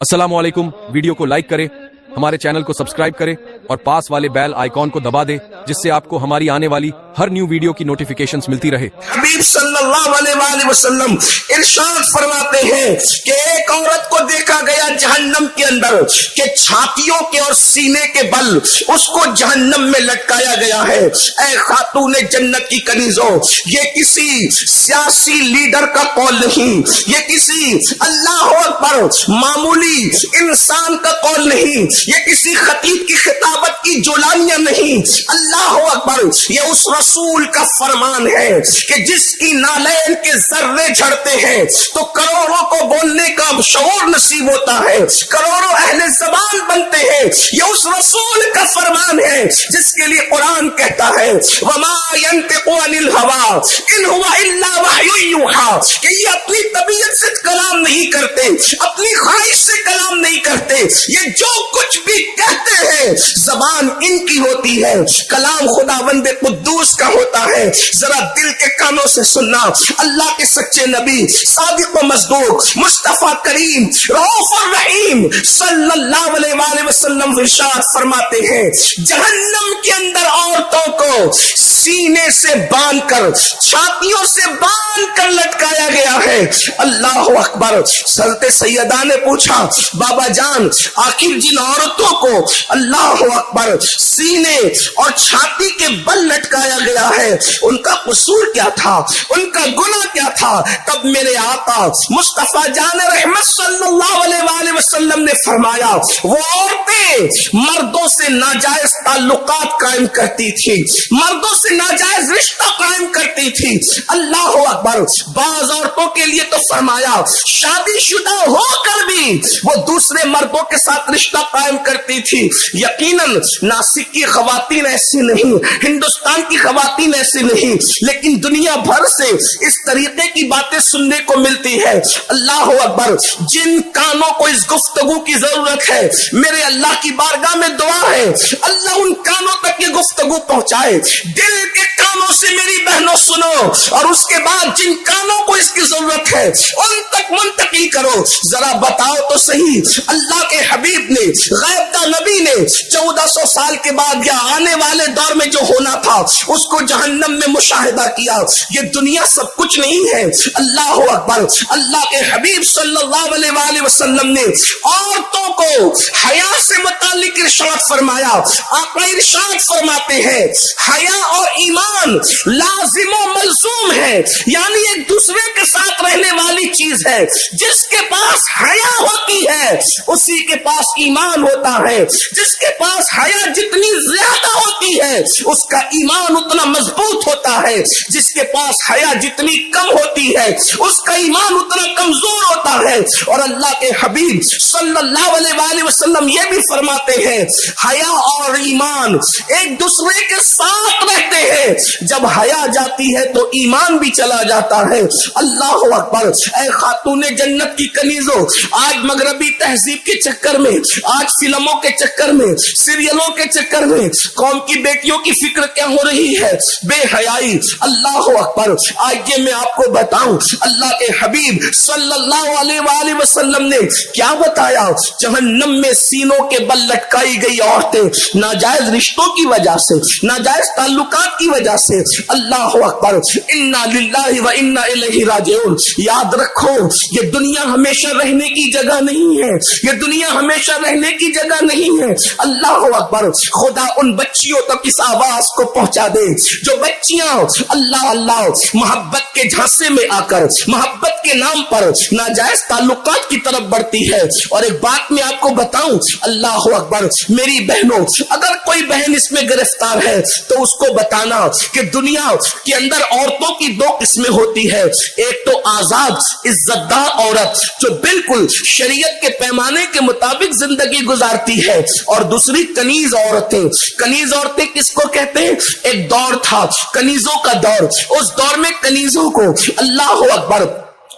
अस्सलाम वालेकुम। वीडियो को लाइक करें, हमारे चैनल को सब्सक्राइब करें और पास वाले बेल आइकॉन को दबा दें, जिससे आपको हमारी आने वाली हर न्यू वीडियो की नोटिफिकेशंस मिलती रहे। हबीब सल्लल्लाहु अलैहि वसल्लम इरशाद फरमाते हैं कि एक औरत को देखा गया जहन्नम के अंदर के छातियों के और सीने के बल उसको जहन्नम में लटकाया गया है। ऐ खातूने जन्नत की कनीजों, ये किसी सियासी लीडर का कौल नहीं, ये किसी अल्लाह अकबर मामूली इंसान का कौल नहीं, ये किसी खतीब की खिताबत की जुलानियां नहीं। अल्लाह अकबर, ये उस रसूल का फरमान है कि जिसकी नालैन के जर्रे झड़ते हैं तो करोड़ों को बोलने का शऊर नसीब होता है, करोड़ों अहले ज़बान बनते हैं। ये उस रसूल का फरमान है जिसके लिए कुरान कहता है वमा यंतिकु अनिल हवा इन हुवा इल्ला वह्युन यूहा, कि ये अपनी तबीयत से कलाम नहीं करते, अपनी ख्वाहिश से कलाम नहीं करते, ये जो कुछ भी कहते हैं जबान इनकी होती है, कलाम खुदावंद कुद्दूस का होता है। जरा दिल के कानों से सुनना, अल्लाह के सच्चे नबी सादिक व मसदूक मुस्तफा करीम रऊफ और रहीम सल्लल्लाहु अलैहि वसल्लम इरशाद फरमाते हैं जहन्नम के अंदर औरतों को सीने से बांधकर, छातियों से बांधकर लटकाया गया है। अल्लाह अकबर। हज़रत सैयदा ने पूछा बाबा जान, आखिर जिन औरतों को अल्लाह अकबर सीने और छाती के बल लटकाया गया है उनका कसूर क्या था, उनका गुनाह क्या था? तब मेरे आका मुस्तफा जान रहमत सल्लल्लाहु अलैहि वसल्लम ने फरमाया वो औरतें मर्दों से नाजायज ताल्लुकात कायम करती थी, मर्दों से नाजायज रिश्ता कायम करती थी। अल्लाह अकबर। बाज औरतों के लिए तो फरमाया शादीशुदा होकर भी वो दूसरे मर्दों के साथ रिश्ता कायम करती थी। यकीनन नासिक की खवातीन ऐसी नहीं, हिंदुस्तान की खवातीन ऐसी नहीं, लेकिन दुनिया भर से इस तरीके की बातें सुनने को मिलती है। अल्लाह अकबर। जिन कानों को इस गुफ्तगू की जरूरत है, मेरे अल्लाह की बारगाह में दुआ है अल्लाह उन कानों तक ये गुफ्तगू पहुंचाए। दिल के कानों से मेरी बहनों सुनो, और उसके बाद जिन कानों को इसकी जरूरत है उन तक मुंतकिल करो। जरा बताओ तो सही, अल्लाह के हबीब ने, गैब नबी ने 1400 साल के बाद या आने वाले दौर में जो होना था उसको जहन्नम में मुशाहिदा किया। ये दुनिया सब कुछ नहीं है। अल्लाह अकबर। अल्लाह के हबीब सल्लल्लाहु अलैहि वसल्लम ने औरतों को हया से मुताल्लिक इरशाद फरमाया। आका इरशाद फरमाते हैं हया और ईमान लाजिम और मलजूम है, यानी एक दूसरे के साथ रहने वाली चीज है। जिसके पास हया होती है उसी के पास ईमान होता है, जिसके पास हया जितनी ज्यादा होती है उसका ईमान उतना मजबूत होता है, जिसके पास हया जितनी कम होती है उसका ईमान उतना कमजोर होता है। और अल्लाह के हबीब सल्लल्लाहु अलैहि वसल्लम ये भी फरमाते हैं हया और ईमान एक दूसरे के साथ रहते हैं। जब हया जाती है तो ईमान भी चला जाता है। अल्लाह अकबर। ऐ खातूने जन्नत की कनीजों, आज मगरबी तहजीब के चक्कर में, आज फिल्मों के चक्कर में, सीरियलों के चक्कर में कौम की बेटियों की फिक्र क्या हो रही है? बेहयाई। अल्लाह अकबर। आइए मैं आपको बताऊं अल्लाह के हबीब सल्लल्लाहु अलैहि वसल्लम ने क्या बताया। जहन्नम में सीनों के बल लटकाई गई औरतें नाजायज रिश्तों की वजह से, नाजायज ताल्लुकात की वजह से। अल्लाह अकबर। इन्ना लिल्लाहि व इन्ना इलैहि राजिऊन। याद रखो ये दुनिया हमेशा रहने की जगह नहीं है, ये दुनिया हमेशा रहने की जगह नहीं है। अल्लाह अकबर। खुदा उन बच्चियों तक इस आवाज को पहुंचा दे जो बच्चियां अल्लाह अल्लाह मोहब्बत के झांसे में आकर मोहब्बत के नाम पर नाजायज ताल्लुकात की तरफ बढ़ती है। और एक बात मैं आपको बताऊं अल्लाह अकबर, मेरी बहनों, अगर कोई बहन इसमें गिरफ्तार है तो उसको बताना कि दुनिया के अंदर औरतों की दो किस्में होती है। एक तो आजाद इज्जतदार औरत जो बिल्कुल शरीयत के पैमाने के मुताबिक जिंदगी गुजारती है, और दूसरी कनीज औरतें। कनीज औरतें किसको कहते हैं? एक दौर था कनीजों का दौर, उस दौर में कनीजों को अल्लाह अकबर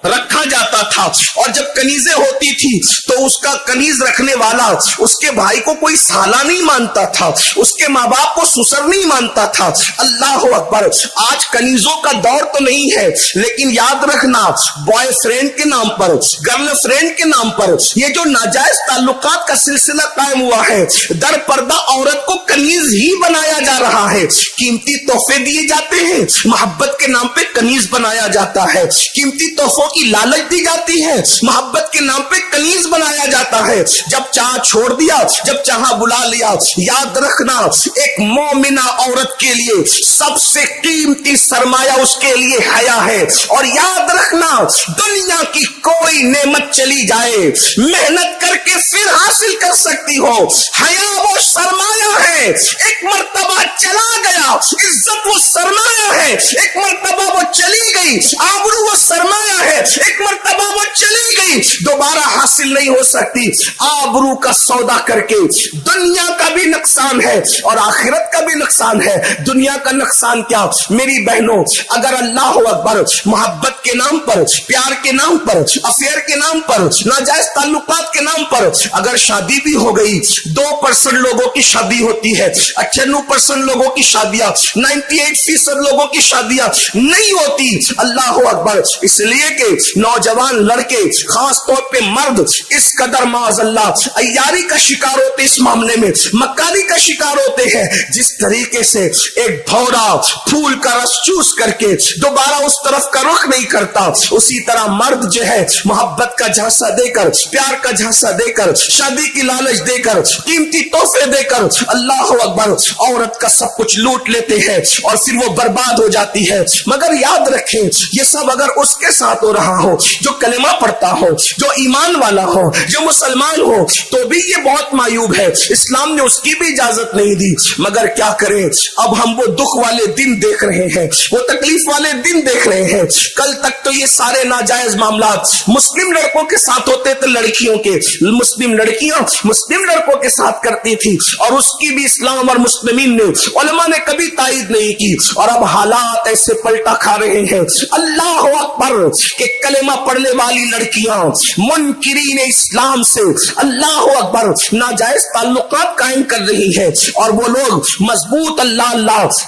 रखा जाता था, और जब कनीजें होती थी तो उसका कनीज रखने वाला उसके भाई को कोई साला नहीं मानता था, उसके माँ बाप को ससुर नहीं मानता था। अल्लाह अकबर। आज कनीजों का दौर तो नहीं है, लेकिन याद रखना, बॉयफ्रेंड के नाम पर, गर्लफ्रेंड के नाम पर ये जो नाजायज ताल्लुकात का सिलसिला कायम हुआ है, दर पर्दा औरत को कनीज ही बनाया जा रहा है। कीमती तोहफे दिए जाते हैं, मोहब्बत के नाम पे कनीज बनाया जाता है। कीमती तोहफों की लालच दी जाती है, मोहब्बत के नाम पे कनीज बनाया जाता है। जब चाह छोड़ दिया, जब चाह बुला लिया। याद रखना, एक मोमिना औरत के लिए सबसे कीमती सरमाया उसके लिए हया है। और याद रखना, दुनिया की कोई नेमत चली जाए, मेहनत करके फिर हासिल कर सकती हो, हया वो सरमाया है। एक मर्तबा चला गया, इज्जत वो सरमाया है। एक मर्तबा वो चली गई, आबरू वो सरमाया है। एक मर्तबा वो चली गई, दोबारा हासिल नहीं हो सकती। आबरू का सौदा करके दुनिया का भी नुकसान है और आखिरत का भी नुकसान है। दुनिया का नुकसान क्या मेरी बहनों, अगर अल्लाह अकबर मोहब्बत के नाम पर, प्यार के नाम पर, अफेयर के नाम पर, नाजायज ताल्लुकात के नाम पर अगर शादी भी हो गई, 2% लोगों की शादी होती है, 98% लोगों की शादियां, 98% लोगों की शादियां नहीं होती। अल्लाह अकबर। इसलिए कि नौजवान लड़के, खास तौर पे मर्द, इस कदर माज़अल्लाह अय्यारी का शिकार होते, इस मामले में मक्कारी का शिकार होते हैं। जिस तरीके से एक भौरा फूल का रस चूस करके दोबारा उस तरफ का रुख नहीं करता, उसी तरह मर्द जो है मोहब्बत का झांसा देकर, प्यार का झांसा देकर, शादी की लालच देकर, कीमती तोहफे देकर, अल्लाह अकबर, औरत का सब कुछ लूट लेते हैं और फिर वो बर्बाद हो जाती है। मगर याद रखें, ये सब अगर उसके साथ हो रहा हो जो कलेमा पढ़ता हो, जो ईमान वाला हो, जो मुसलमान हो, तो भी ये बहुत मायूब है। इस्लाम ने उसकी भी इजाजत नहीं दी। मगर क्या करें, अब हम वो दुख वाले दिन देख रहे हैं, वो तकलीफ वाले दिन देख रहे हैं। कल तक तो ये सारे नाजायज मामला मुस्लिम लड़कों के साथ होते थे, लड़कियों के, मुस्लिम लड़कियां मुस्लिम लड़कों के साथ करती थी, और उसकी भी इस्लाम और मुस्लिमीन ने, उलमा ने कभी तायद नहीं की। और अब हालात ऐसे पलटा खा रहे हैं, अल्लाह अकबर, के कलेमा पढ़ने वाली लड़कियां मुनकिरीन इस्लाम से, अल्लाह अकबर, नाजायज ताल्लुकात कायम कर रही है। और वो लोग मजबूत अल्लाह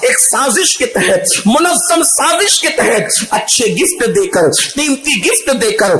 एक साजिश के तहत, मुनज़्ज़म साजिश के तहत अच्छे गिफ्ट देकर, कीमती गिफ्ट देकर,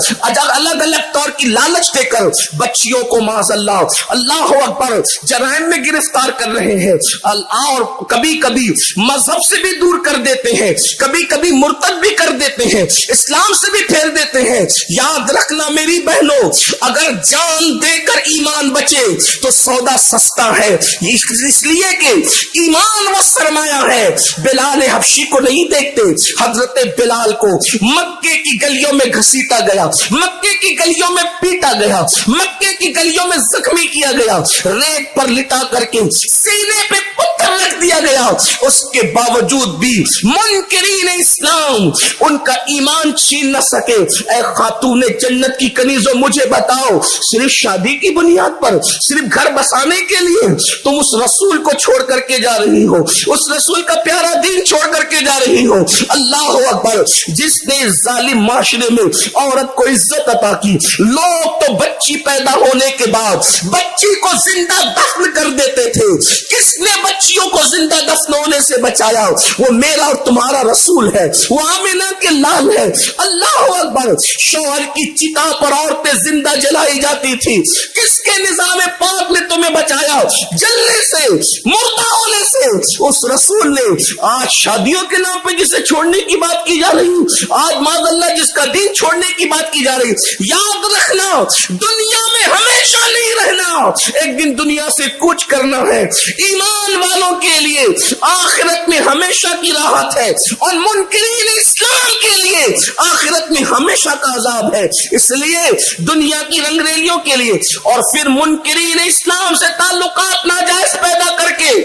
अलग अलग तौर की लालच देकर बच्चियों को माज़अल्लाह, अल्लाह अकबर, जराइम में गिरफ्तार कर रहे हैं। और कभी कभी मजहब से भी दूर कर देते हैं, कभी कभी मुर्तद भी कर देते हैं, इस्लाम से भी फेर देते हैं। याद रखना मेरी बहनों, अगर जान देकर ईमान बचे तो सौदा सस्ता है, इसलिए कि ईमान वो सरमाया है। बिलाल हबशी को नहीं देखते, हजरत बिलाल को मक्के की गलियों में घसीटा गया, मक्के की गलियों में पीटा गया, मक्के की गलियों में जख्मी किया गया, रेत पर लिटा करके सीने पे पत्थर रख दिया गया। उसके बावजूद भी मुनकिरीन इस्लाम उनका ईमान छीन न सके। ऐ खातूने जन्नत की कनीजों, मुझे बताओ, सिर्फ शादी की बुनियाद पर, सिर्फ घर बसाने के लिए तुम उस रसूल को छोड़ करके जा रही हो, उस रसूल का प्यारा दीन छोड़ करके जा रही हो। अल्लाह अकबर, जिसने जालिम माशरे में औरत को इज्जत अता की। लोग तो बच्ची पैदा होने के बाद बच्ची को जिंदा दफन कर देते थे। किसने बच्चियों को जिंदा दफन होने से बचाया? वो मेरा और तुम्हारा रसूल है, वो आमिना के लाल है। अल्लाह अकबर, शौहर की चिता पर औरतें जिंदा जलाई जाती थी। किसके निजाम पाक ने तुम्हें बचाया जलने से, मुर्दा होने से? उस रसूल ने। आज शादियों के नाम पे जिसे छोड़ने की बात की जा रही, आज माज़अल्लाह जिसका दीन छोड़ने की बात की जा रही। याद रखना, दुनिया में हमेशा नहीं रहना, एक दिन दुनिया से कुछ करना है। ईमान वालों के लिए आखिरत में हमेशा की राहत है, और मुनकिरीन इस्लाम के लिए आखिरत में हमेशा का अजाब है। इसलिए दुनिया की रंगरेलियों के लिए और फिर मुनकिरीन इस्लाम से ताल्लुकात नाजायज पैदा करके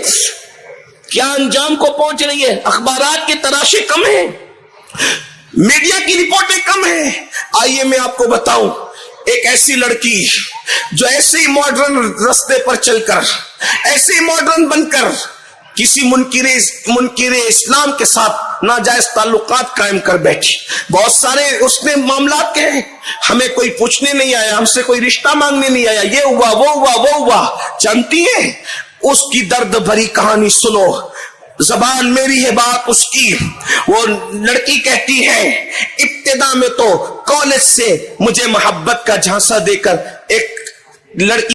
क्या अंजाम को पहुंच रही है। अखबारात के तराशे कम है, मीडिया की रिपोर्टें कम है। आइए मैं आपको बताऊं, एक ऐसी लड़की जो ऐसे ही मॉडर्न रास्ते पर चलकर, ऐसे ही मॉडर्न बनकर किसी मुनकिर इस्लाम के साथ नाजायज ताल्लुकात कायम कर बैठी। बहुत सारे उसने मामलात के, हमें कोई पूछने नहीं आया, हमसे कोई रिश्ता मांगने नहीं आया, ये हुआ वो हुआ। जानती है उसकी दर्द भरी कहानी सुनो, जबान मेरी है बात उसकी। वो लड़की कहती है इब्तिदा में तो कॉलेज से मुझे मोहब्बत का झांसा देकर एक लड़की